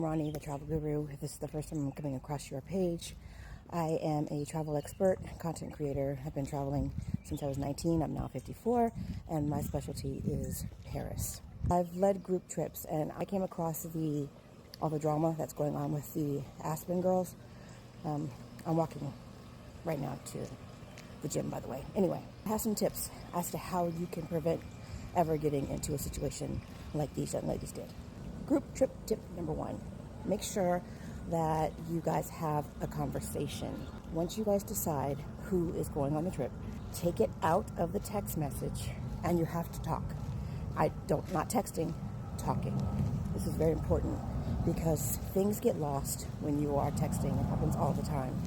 Ronnie, the travel guru. If this is the first time I'm coming across your page, I am a travel expert, content creator. I've been traveling since I was 19. I'm now 54, and my specialty is Paris. I've led group trips, and I came across all the drama that's going on with the Aspen girls. I'm walking right now to the gym, by the way. Anyway, I have some tips as to how you can prevent ever getting into a situation like these young ladies did. Group trip tip number 1. Make sure that you guys have a conversation. Once you guys decide who is going on the trip, take it out of the text message and you have to talk. Not texting, talking. This is very important because things get lost when you are texting. It happens all the time.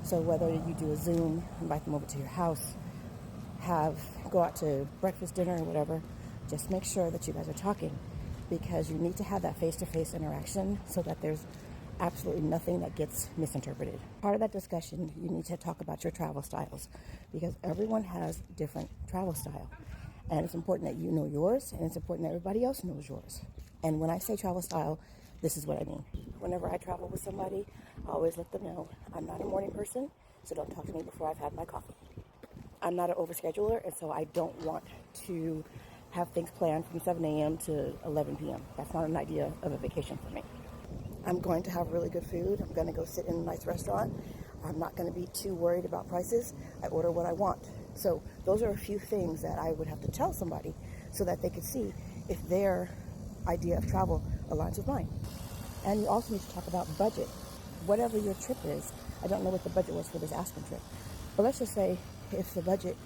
So whether you do a Zoom, invite them over to your house, go out to breakfast, dinner, or whatever, just make sure that you guys are talking, because you need to have that face-to-face interaction so that there's absolutely nothing that gets misinterpreted. Part of that discussion, you need to talk about your travel styles, because everyone has different travel style. And it's important that you know yours, and it's important that everybody else knows yours. And when I say travel style, this is what I mean. Whenever I travel with somebody, I always let them know I'm not a morning person, so don't talk to me before I've had my coffee. I'm not an overscheduler, and so I don't want to have things planned from 7 a.m. to 11 p.m. That's not an idea of a vacation for me. I'm going to have really good food. I'm going to go sit in a nice restaurant. I'm not going to be too worried about prices. I order what I want. So those are a few things that I would have to tell somebody so that they could see if their idea of travel aligns with mine. And you also need to talk about budget. Whatever your trip is, I don't know what the budget was for this Aspen trip, but let's just say if the budget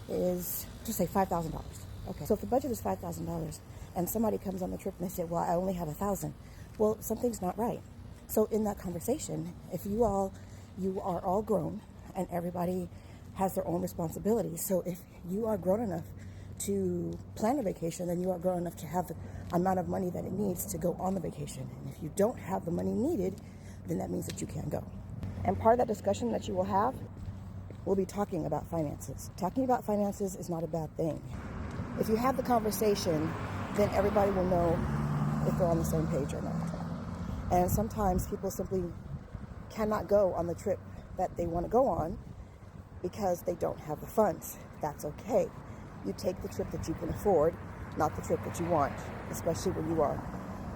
is, just say $5,000. Okay, so if the budget is $5,000 and somebody comes on the trip and they say, well, I only have $1,000, well, something's not right. So in that conversation, if you are all grown and everybody has their own responsibilities, so if you are grown enough to plan a vacation, then you are grown enough to have the amount of money that it needs to go on the vacation. And if you don't have the money needed, then that means that you can't go. And part of that discussion that you will have will be talking about finances. Talking about finances is not a bad thing. If you have the conversation, then everybody will know if they're on the same page or not. And sometimes people simply cannot go on the trip that they want to go on because they don't have the funds. That's okay. You take the trip that you can afford, not the trip that you want, especially when you are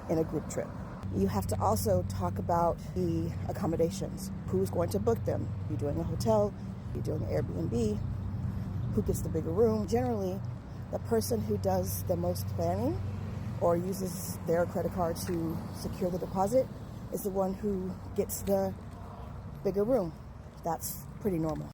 in a group trip. You have to also talk about the accommodations. Who's going to book them? You're doing a hotel, you're doing an Airbnb, who gets the bigger room? Generally, the person who does the most planning or uses their credit card to secure the deposit is the one who gets the bigger room. That's pretty normal.